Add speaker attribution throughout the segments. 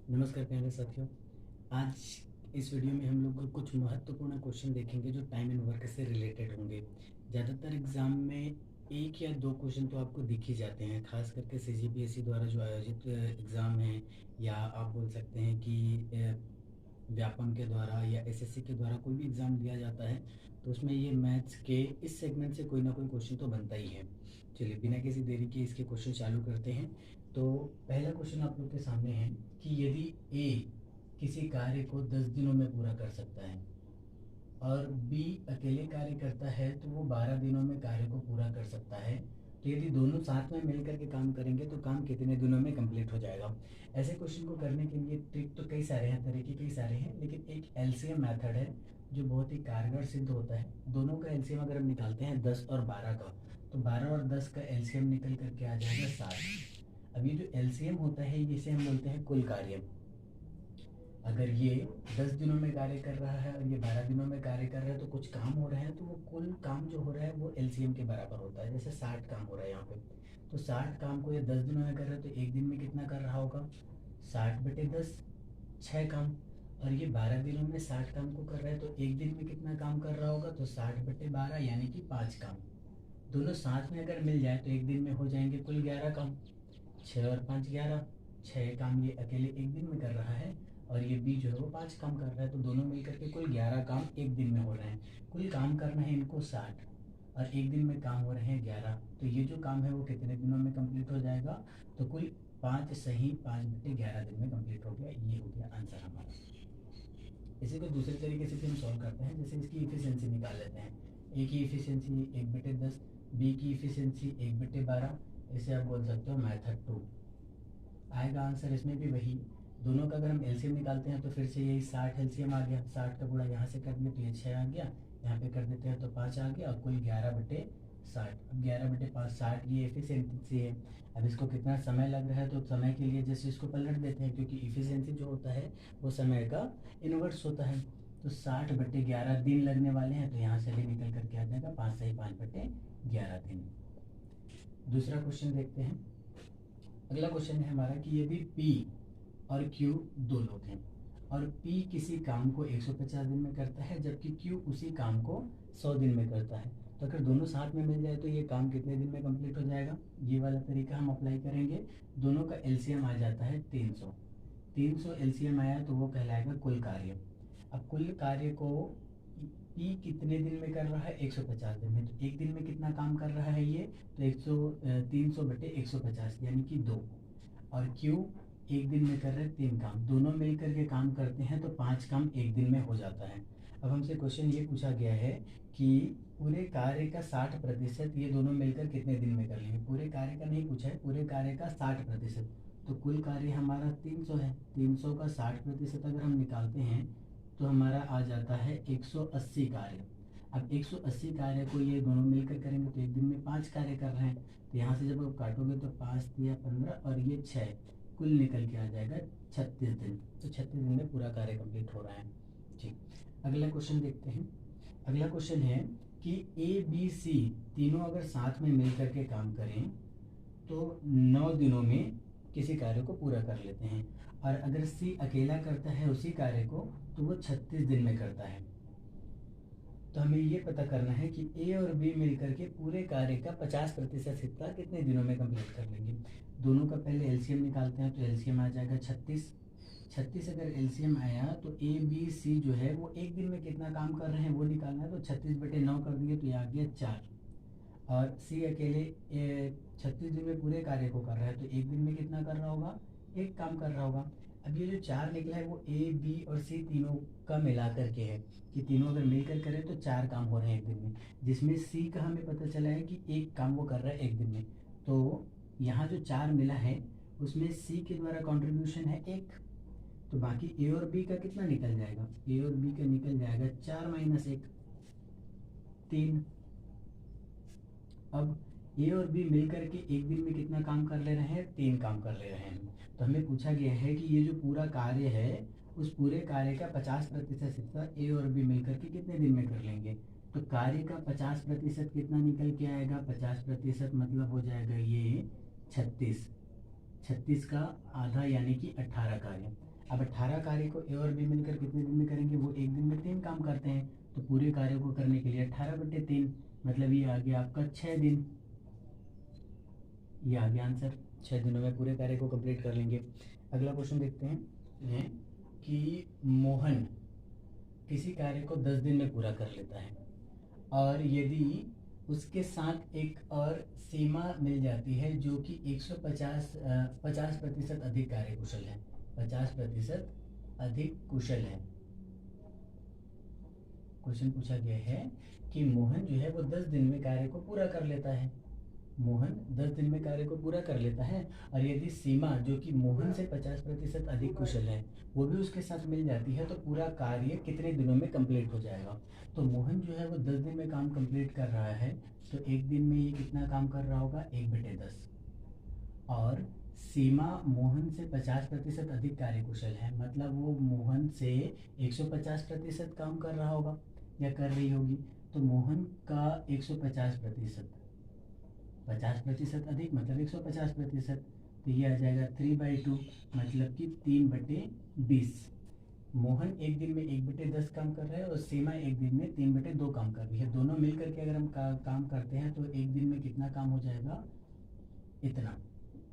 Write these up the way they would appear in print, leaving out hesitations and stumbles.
Speaker 1: नमस्कार प्यारे साथियों। आज इस वीडियो में हम लोग कुछ महत्वपूर्ण क्वेश्चन देखेंगे जो टाइम एंड वर्क से रिलेटेड होंगे। ज़्यादातर एग्जाम में एक या दो क्वेश्चन तो आपको दिख ही जाते हैं, खास करके सीजीपीएससी द्वारा जो आयोजित एग्ज़ाम है, या आप बोल सकते हैं कि व्यापम के द्वारा या एसएससी के द्वारा कोई भी एग्ज़ाम दिया जाता है तो उसमें ये मैथ्स के इस सेगमेंट से कोई ना कोई क्वेश्चन तो बनता ही है। चलिए बिना किसी देरी के इसके क्वेश्चन चालू करते हैं। तो पहला क्वेश्चन आप लोग के सामने है कि यदि ए किसी कार्य को 10 दिनों में पूरा कर सकता है और बी अकेले कार्य करता है तो वो 12 दिनों में कार्य को पूरा कर सकता है, तो यदि दोनों साथ में मिलकर के काम करेंगे तो काम कितने दिनों में कंप्लीट हो जाएगा। ऐसे क्वेश्चन को करने के लिए ट्रिक तो कई सारे हैं, तरीके कई सारे हैं, लेकिन एक एलसीएम मेथड है जो बहुत ही कारगर सिद्ध होता है। दोनों का एलसीएम अगर हम निकालते हैं 10 और 12 का, तो 12 और 10 का एलसीएम निकल करके आ जाएगा 60। अब ये जो एलसीएम होता है इसे हम बोलते हैं कुल कार्य। अगर ये 10 दिनों में कार्य कर रहा है और ये 12 दिनों में कार्य कर रहा है तो कुछ काम हो रहे हैं, तो वो कुल काम जो हो रहा है वो एलसीएम के बराबर होता है। जैसे 60 काम हो रहा है यहाँ पे, तो 60 काम को ये 10 दिनों में कर रहा है तो एक दिन में कितना कर रहा होगा, 60/10, 6 काम। और ये 12 दिनों में 60 काम को कर रहा है तो एक दिन में कितना काम कर रहा होगा, तो 60/12 यानी कि 5 काम। दोनों साथ में अगर मिल जाए तो एक दिन में हो जाएंगे कुल 11 काम। 6 और 5 11, 6 काम ये अकेले एक दिन में कर रहा है और ये बी जो है वो 5 काम कर रहा है, तो दोनों मिलकर के कुल 11 काम एक दिन में हो रहे हैं। कुल काम करना है इनको 60 और एक दिन में काम हो रहे हैं 11, तो ये जो काम है वो कितने दिनों में कंप्लीट हो जाएगा, तो कुल 5 सही 5/11 दिन में कंप्लीट हो गया। ये हो गया आंसर हमारा। इसी को दूसरे तरीके से भी हम सॉल्व करते हैं, जैसे इसकी इफिशियंसी निकाल लेते हैं। ए की इफिशियंसी 1/10, बी की इफिशियंसी 1/12। इसे आप बोल सकते हो मेथड 2। आएगा आंसर इसमें भी वही। दोनों का अगर हम एलसीएम निकालते हैं तो फिर से यही 60 एलसीएम आ गया, 60 का गुणा यहाँ से कर दिए तो ये 6 आ गया, यहाँ पे कर देते हैं तो 5 आ गया और कुल 11/60। अब 11/5 60 ये एफिशिएंसी है। अब इसको कितना समय लग रहा है, तो समय के लिए जैसे इसको पलट देते हैं, क्योंकि इफिशियंसी जो होता है वो समय का इनवर्स होता है। तो 60/11 दिन लगने वाले हैं, तो यहाँ से भी निकल करके आ जाएगा 5 सही 5/11 दिन। दूसरा क्वेश्चन देखते हैं। अगला क्वेश्चन है हमारा कि यदि P और Q दो लोग हैं और P किसी काम को 150 दिन में करता है जबकि Q उसी काम को 100 दिन में करता है, तो अगर दोनों साथ में मिल जाए तो ये काम कितने दिन में कंप्लीट हो जाएगा। ये वाला तरीका हम अप्लाई करेंगे। दोनों का एलसीएम आ जाता है 300। 300 एलसीएम आया तो वो कहलाएगा कुल कार्य। अब कुल कार्य को P कितने दिन में कर रहा है, 150 दिन में, तो एक दिन में कितना काम कर रहा है ये, तो 300/150 यानी कि 2। और Q एक दिन में कर रहे हैं 3 काम, दोनों मिलकर के काम करते हैं तो 5 काम एक दिन में हो जाता है। अब हमसे क्वेश्चन ये पूछा गया है कि पूरे कार्य का 60% ये दोनों मिलकर कितने दिन में कर लेंगे। पूरे कार्य का नहीं पूछा है, पूरे कार्य का 60%। तो कुल कार्य हमारा 300 है, 300 का 60% अगर हम निकालते हैं तो हमारा आ जाता है 180 कार्य। अब 180 कार्य को ये दोनों मिलकर करेंगे तो एक दिन में 5 कार्य कर रहे हैं, तो यहाँ से जब आप काटोगे तो 5 या 15 और ये 6, कुल निकल के आ जाएगा 36 दिन। तो 36 दिन में पूरा कार्य कंप्लीट हो रहा है। ठीक, अगला क्वेश्चन देखते हैं। अगला क्वेश्चन है कि ए बी सी तीनों अगर साथ में मिल करके काम करें तो 9 दिनों में किसी कार्य को पूरा कर लेते हैं, और अगर सी अकेला करता है उसी कार्य को तो वो 36 दिन में करता है। तो हमें ये पता करना है कि ए और बी मिलकर के पूरे कार्य का 50% हिस्सा कितने दिनों में कंप्लीट कर लेंगे। दोनों का पहले एलसीएम निकालते हैं, तो एलसीएम आ जाएगा 36। 36 अगर एलसीएम आया तो ए बी सी जो है वो एक दिन में कितना काम कर रहे हैं वो निकालना है, तो 36/9 कर दिए तो ये आ गया 4। और सी अकेले 36 दिन में पूरे कार्य को कर रहा है तो एक दिन में कितना कर रहा होगा, एक काम कर रहा होगा। अब ये जो 4 निकला है वो ए बी और सी तीनों का मिला करके है, कि तीनों अगर मिलकर करें तो 4 काम हो रहे हैं एक दिन में, जिसमें सी का हमें पता चला है कि एक काम वो कर रहा है एक दिन में। तो यहाँ जो 4 मिला है उसमें सी के द्वारा कॉन्ट्रीब्यूशन है 1, तो बाकी ए और बी का कितना निकल जाएगा, ए और बी का निकल जाएगा 4 - 1, 3। अब ए और बी मिलकर के एक दिन में कितना काम कर ले रहे हैं, 3 काम कर ले रहे हैं। तो हमें पूछा गया है कि ये जो पूरा कार्य है उस पूरे कार्य का 50% हिस्सा ए और बी मिलकर के कितने दिन में कर लेंगे। तो कार्य का 50% कितना निकल के आएगा, 50% मतलब हो जाएगा ये 36। 36 का आधा यानी कि 18 कार्य। अब 18 कार्य को ए और बी मिलकर कितने दिन में करेंगे, वो एक दिन में 3 काम करते हैं, तो पूरे कार्य को करने के लिए 18/3 मतलब ये आ गया आपका 6 दिन। ये आ गया आंसर, 6 दिनों में पूरे कार्य को कंप्लीट कर लेंगे। अगला क्वेश्चन देखते हैं कि मोहन किसी कार्य को 10 दिन में पूरा कर लेता है और यदि उसके साथ एक और सीमा मिल जाती है जो कि 50% अधिक कार्यकुशल है, 50% अधिक कुशल है। क्वेश्चन पूछा गया है कि मोहन जो है वो 10 दिन में कार्य को पूरा कर लेता है, मोहन 10 दिन में कार्य को पूरा कर लेता है और यदि सीमा जो कि मोहन से 50% अधिक कुशल है वो भी उसके साथ मिल जाती है तो पूरा कार्य कितने दिनों में कंप्लीट हो जाएगा। तो मोहन जो है वो 10 दिन में काम कंप्लीट कर रहा है, तो एक दिन में ये कितना काम कर रहा होगा, 1/10। और सीमा मोहन से 50% अधिक कार्यकुशल है, मतलब वो मोहन से 150% काम कर रहा होगा या कर रही होगी। तो मोहन का 150%, 50% अधिक मतलब 150%, तो ये आ जाएगा 3/2 मतलब कि 3/20। मोहन एक दिन में 1/10 काम कर रहा है और सीमा एक दिन में 3/2 काम कर रही है। दोनों मिलकर के अगर हम काम करते हैं तो एक दिन में कितना काम हो जाएगा, इतना।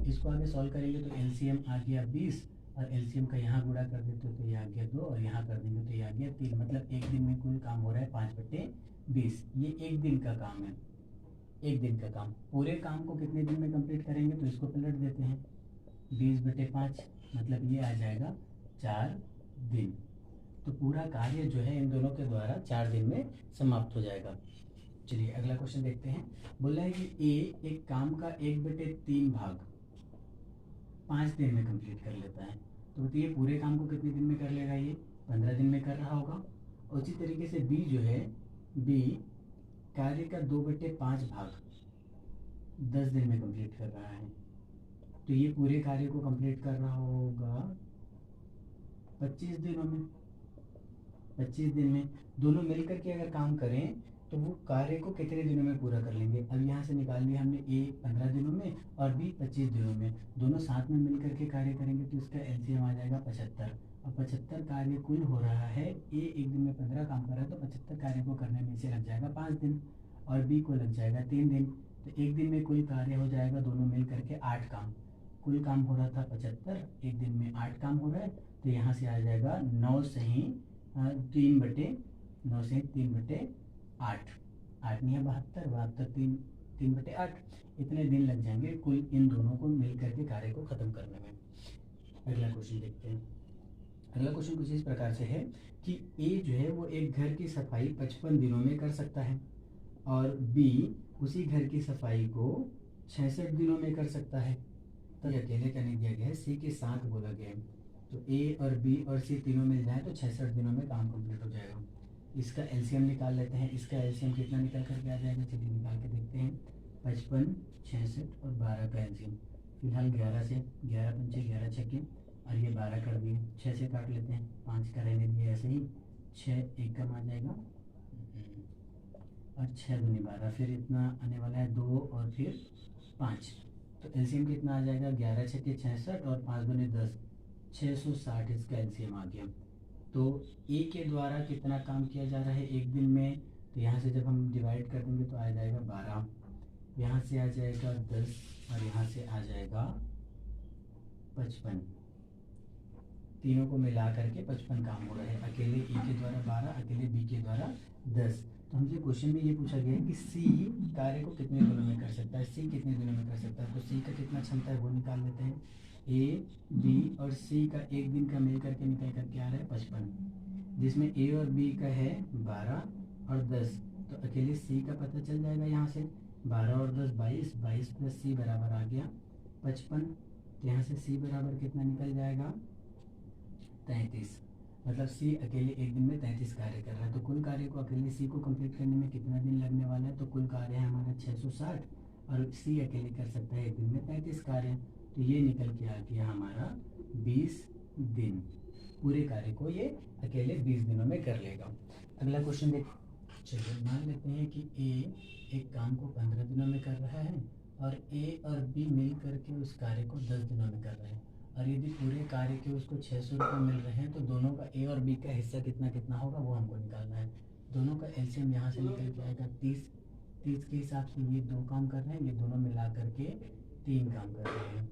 Speaker 1: इसको आगे सॉल्व करेंगे तो एलसीएम आ गया 20 और एलसीएम का यहाँ गुणा कर देते तो ये आ गया 2 और यहाँ कर देंगे तो ये आ गया 3, मतलब एक दिन में कुल काम हो रहा है 5/20। ये एक दिन का काम है, एक दिन का काम। पूरे काम को कितने दिन में कंप्लीट करेंगे तो इसको पलट देते हैं, 20/5 मतलब ये आ जाएगा 4 दिन। तो पूरा कार्य जो है इन दोनों के द्वारा 4 दिन में समाप्त हो जाएगा। चलिए अगला क्वेश्चन देखते हैं। बोला है कि ए एक काम का 1/3 भाग 5 दिन में कंप्लीट कर लेता है, तो बताइए पूरे काम को कितने दिन में कर लेगा, ये 15 दिन में कर रहा होगा। उसी तरीके से बी जो है, बी कार्य का 2/5 भाग 10 दिन में कंप्लीट कर रहा है, तो ये पूरे कार्य को कंप्लीट कर रहा होगा 25 दिनों में। 25 दिन में दोनों मिलकर के अगर काम करें तो वो कार्य को कितने दिनों में पूरा कर लेंगे। अब यहाँ से निकाल लिया हमने, ए 15 दिनों में और बी 25 दिनों में, दोनों साथ में मिलकर के कार्य करेंगे तो इसका एलसीएम आ जाएगा 75। अब 75 कार्य कुल हो रहा है, ए एक दिन में 15 काम कर रहा है तो 75 कार्य को करने में इसे लग जाएगा 5 दिन और बी को लग जाएगा 3 दिन। तो एक दिन में कुल कार्य हो जाएगा दोनों मिल करके 8 काम। कुल काम हो रहा था 75, एक दिन में 8 काम हो रहा है, तो यहाँ से आ जाएगा 9 से ही 3/9 से 3/8, 8 नहीं 72, 72 3/8, इतने दिन लग जाएंगे कुल इन दोनों को मिल करके कार्य को ख़त्म करने में। अगला क्वेश्चन देखते हैं। अगला क्वेश्चन कुछ इस प्रकार से है कि ए जो है वो एक घर की सफाई 55 दिनों में कर सकता है और बी उसी घर की सफाई को 66 दिनों में कर सकता है। तो अकेले का नहीं दिया गया है, सी के साथ बोला गया है, तो ए और बी और सी तीनों मिल जाए तो 66 दिनों में काम कंप्लीट हो जाएगा। इसका एलसीएम निकाल लेते हैं, इसका एलसीएम कितना निकल करके आ जाएगा, चलिए निकाल के देखते हैं। 55, 66 और 12 का एलसीएम, फिलहाल 11 से 11 पंचे 11 छक्के और ये 12 कर दिए, 6 से काट लेते हैं, 5 का रहने दिए ऐसे ही, 6 एक कम आ जाएगा और 6 दूनी 12, फिर इतना आने वाला है 2 और फिर 5, तो एलसीएम कितना आ जाएगा, 11 छक्के 66 और 5 दूनी 10, 660 इसका एलसीएम आ गया। तो ए के द्वारा कितना काम किया जा रहा है एक दिन में, तो यहाँ से जब हम डिवाइड कर देंगे तो आ जाएगा 12, यहाँ से आ जाएगा 10 और यहाँ से आ जाएगा 55, तीनों को मिला करके 55 काम हो रहा है। अकेले ए के द्वारा 12, अकेले बी के द्वारा 10। तो हमसे क्वेश्चन में ये पूछा गया है कि सी कार्य को कितने दिनों में कर सकता है, सी कितने दिनों में कर सकता है, तो सी का कितना क्षमता है वो निकाल लेते हैं। ए बी और सी का एक दिन का मिल करके निकल करके आ रहा है 55, जिसमें ए और बी का है 12 और 10, तो अकेले सी का पता चल जाएगा। यहाँ से 12 और 10 22, 22 प्लस सी बराबर आ गया 55, तो यहाँ से सी बराबर कितना निकल जाएगा 33, मतलब सी अकेले एक दिन में 33 कार्य कर रहा है। तो कुल कार्य को अकेले सी को कंप्लीट करने में कितना दिन लगने वाला है, तो कुल कार्य है हमारा 660 और सी अकेले कर सकता है एक दिन में 33 कार्य, तो ये निकल के आ गया हमारा 20 दिन। पूरे कार्य को ये अकेले 20 दिनों में कर लेगा। अगला क्वेश्चन देख, चलिए मान लेते हैं कि ए एक काम को 15 दिनों में कर रहा है और ए और बी मिल करके उस कार्य को 10 दिनों में कर रहे हैं और यदि पूरे कार्य के उसको 600 रुपये मिल रहे हैं तो दोनों का ए और बी का हिस्सा कितना कितना होगा वो हमको निकालना है। दोनों का एलसीएम यहाँ से निकल के आएगा 30। 30 के हिसाब से ये 2 काम कर रहे हैं, ये दोनों मिला करके 3 काम कर रहे हैं।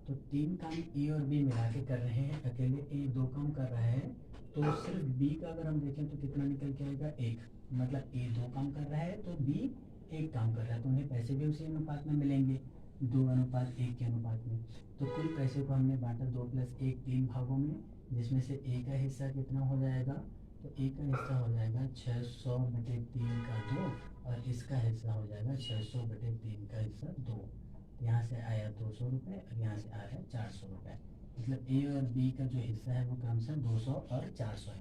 Speaker 1: तो 3 काम ए और बी मिला के कर रहे हैं, अकेले ए 2 काम कर रहा है, तो सिर्फ बी का अगर हम देखें तो कितना निकल के आएगा 1। मतलब ए 2 काम कर रहा है तो बी 1 काम कर रहा है, तो उन्हें पैसे भी उसी अनुपात में मिलेंगे, 2:1 के अनुपात में। तो कुल पैसे को हमने बांटा 2 + 1 3 भागों में, जिसमें से ए का हिस्सा कितना हो जाएगा, तो ए का हिस्सा हो जाएगा 600/3 का 2, और इसका हिस्सा हो जाएगा 600/3 का हिस्सा 2। यहाँ से आया 200 रुपये और यहाँ से आया 400 रुपये। मतलब ए और बी का जो हिस्सा है वो क्रमशः 200 और 400 है।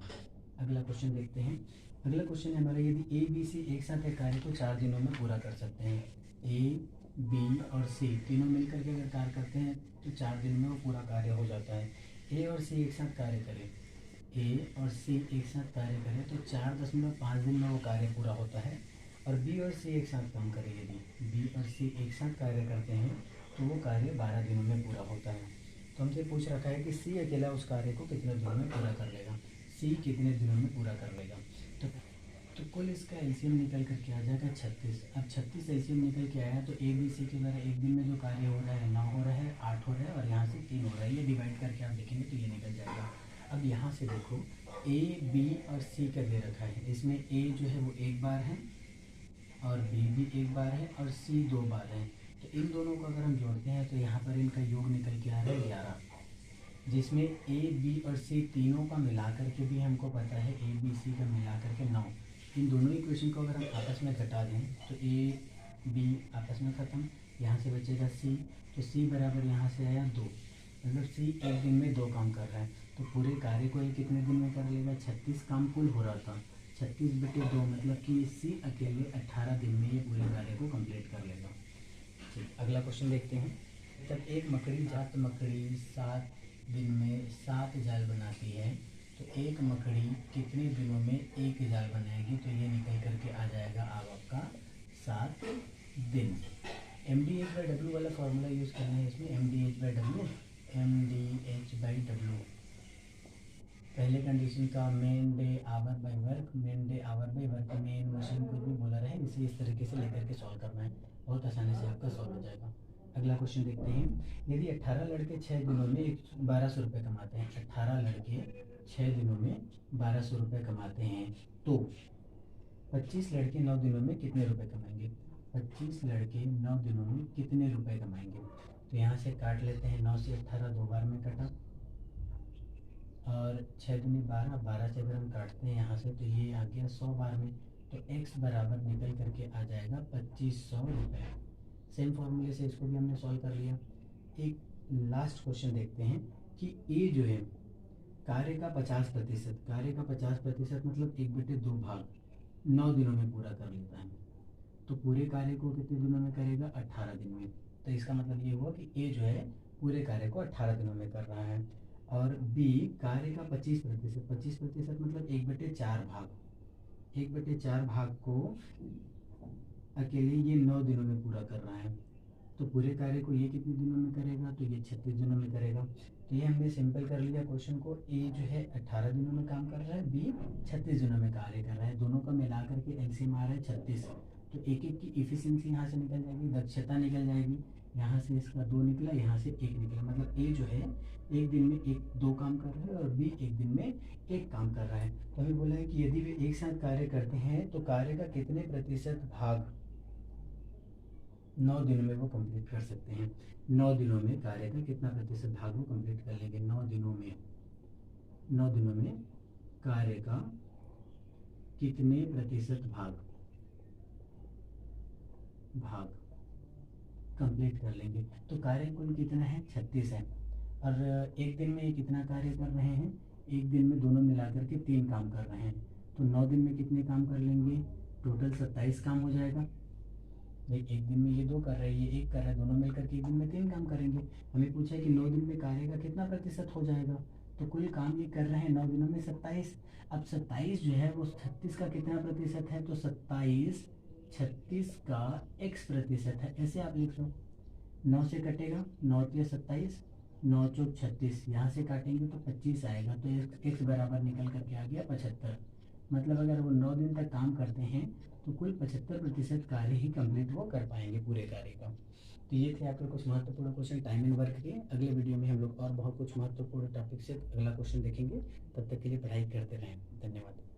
Speaker 1: अगला क्वेश्चन देखते हैं। अगला क्वेश्चन है हमारा, यदि ए बी सी एक साथ एक कार्य को 4 दिनों में पूरा कर सकते हैं। ए बी और सी तीनों मिलकर के अगर कार्य करते हैं तो 4 दिन में वो पूरा कार्य हो जाता है। ए और सी एक साथ कार्य करें, ए और सी एक साथ कार्य करें तो 4.5 दिन में वो कार्य पूरा होता है। और बी और सी एक साथ काम करें, यदि बी और सी एक साथ कार्य करते हैं तो वो कार्य 12 दिनों में पूरा होता है। तो हमसे पूछ रखा है कि सी अकेला उस कार्य को कितने दिनों में पूरा कर लेगा, सी कितने दिनों में पूरा कर लेगा। तो कुल इसका एलसीएम निकल करके आ जाएगा 36। अब 36 एलसीएम निकल के आया तो ए बी सी के द्वारा एक दिन में जो कार्य हो रहा है 9 हो रहा है, 8 हो रहा है और यहाँ से 3 हो रहा है। ये डिवाइड करके आप देखेंगे तो ये निकल जाएगा। अब यहाँ से देखो ए बी और सी का दे रखा है, इसमें ए जो है वो 1 बार है और बी भी 1 बार है और सी 2 बार है। तो इन दोनों को अगर हम जोड़ते हैं तो यहाँ पर इनका योग निकल के आ रहा है 11, जिसमें ए बी और सी तीनों का मिला करके भी हमको पता है ए बी सी का मिला करके 9। इन दोनों इक्वेशन को अगर हम आपस में घटा दें तो ए बी आपस में ख़त्म, यहाँ से बचेगा सी, तो सी बराबर यहाँ से आया 2। मतलब सी एक दिन में 2 काम कर रहा है, तो पूरे कार्य को ये कितने दिन में कर लेगा। 36 काम कुल हो रहा था, 36/2 मतलब कि सी अकेले 18 दिन में ये पूरे कार्य को कंप्लीट कर लेगा। ठीक, अगला क्वेश्चन देखते हैं। जब एक मकड़ी जात मकड़ी 7 दिन में 7 जाल बनाती है तो एक मकड़ी कितने दिनों में एक जाल बनाएगी, तो ये निकल करके आ जाएगा आपका 7 दिन। MDH/W वाला फॉर्मूला यूज़ करना है इसमें, MDH/W पहले कंडीशन का men day hour by work, men day hour by work, men machine कुछ भी बोला रहे, इसे इस तरीके से लेकर के सॉल्व करना है, बहुत आसानी से आपका सॉल्व हो जाएगा। अगला क्वेश्चन देखते हैं। यदि 18 लड़के 6 दिनों में 1200 रुपये कमाते हैं, 18 लड़के 6 दिनों में 1200 रुपये कमाते हैं, तो 25 लड़के 9 दिनों में कितने रुपए कमाएंगे। 25 लड़के 9 दिनों में कितने रुपए कमाएंगे। तो यहाँ से काट लेते हैं, 9 से 18 2 बार में कटा और 6 दूनी 12, 12 से अगर हम काटते हैं यहाँ से तो ये आ गया 100 बार में, तो x बराबर निकल करके आ जाएगा 2500 रुपये। सेम फॉर्मूले से इसको भी हमने सॉल्व कर लिया। एक लास्ट क्वेश्चन देखते हैं कि ए जो है कार्य का 50%, कार्य का 50% मतलब 1/2 भाग 9 दिनों में पूरा कर लेता है, तो पूरे कार्य को कितने दिनों में करेगा, 18 दिन में। तो इसका मतलब ये हुआ कि ए जो है पूरे कार्य को 18 दिनों में कर रहा है। और बी कार्य का 25%, 25% मतलब 1/4 भाग, 1/4 भाग को अकेले ये 9 दिनों में पूरा कर रहा है, तो पूरे कार्य को ये कितने दिनों में करेगा, तो ये 36 दिनों में करेगा। तो ये हमने सिंपल कर लिया क्वेश्चन को, ए जो है 18 दिनों में काम कर रहा है, बी 36 दिनों में कार्य कर रहा है, दोनों का मिला करके एलसीएम आ रहा है 36। तो एक एक की इफिशिएंसी यहाँ से निकल जाएगी, दक्षता निकल जाएगी, यहाँ से इसका 2 निकला, यहाँ से 1 निकला, मतलब ए जो है एक दिन में 2 काम कर रहा है और बी एक दिन में 1 काम कर रहा है। तो हमें बोला है कि यदि वे एक साथ कार्य करते हैं तो कार्य का कितने प्रतिशत भाग 9 दिनों में वो कंप्लीट कर सकते हैं। 9 दिनों में कार्य का कितना प्रतिशत भाग वो कंप्लीट कर लेंगे। 9 दिनों में कार्य का कितने प्रतिशत भाग कंप्लीट कर लेंगे। तो कार्य कुल कितना है, 36 है, और एक दिन में ये कितना कार्य कर रहे हैं, एक दिन में दोनों मिलाकर के 3 काम कर रहे हैं, तो 9 दिन में कितने काम कर लेंगे, टोटल 27 काम हो जाएगा। भाई एक दिन में ये 2 कर रहे हैं, ये 1 कर रहा है, दोनों मिलकर के एक दिन में 3 काम करेंगे। हमें पूछा है कि 9 दिन में कार्य का कितना प्रतिशत हो जाएगा, तो कुल काम ये कर रहे हैं 9 दिनों में 27। अब 27 जो है वो 36 का कितना प्रतिशत है, तो 27 36 का x प्रतिशत है, ऐसे आप लिख लो। 9 से कटेगा, 9 × 27 9 चौक 36, यहाँ से काटेंगे तो 25 आएगा, तो x बराबर निकल करके आ गया 75। मतलब अगर वो 9 दिन तक काम करते हैं तो कुल 75% कार्य ही कंप्लीट वो कर पाएंगे पूरे कार्य का। तो ये थे आपके कुछ महत्वपूर्ण क्वेश्चन टाइम एंड वर्क के। अगले वीडियो में हम लोग और बहुत कुछ महत्वपूर्ण टॉपिक से अगला क्वेश्चन देखेंगे। तब तक के लिए पढ़ाई करते रहें। धन्यवाद।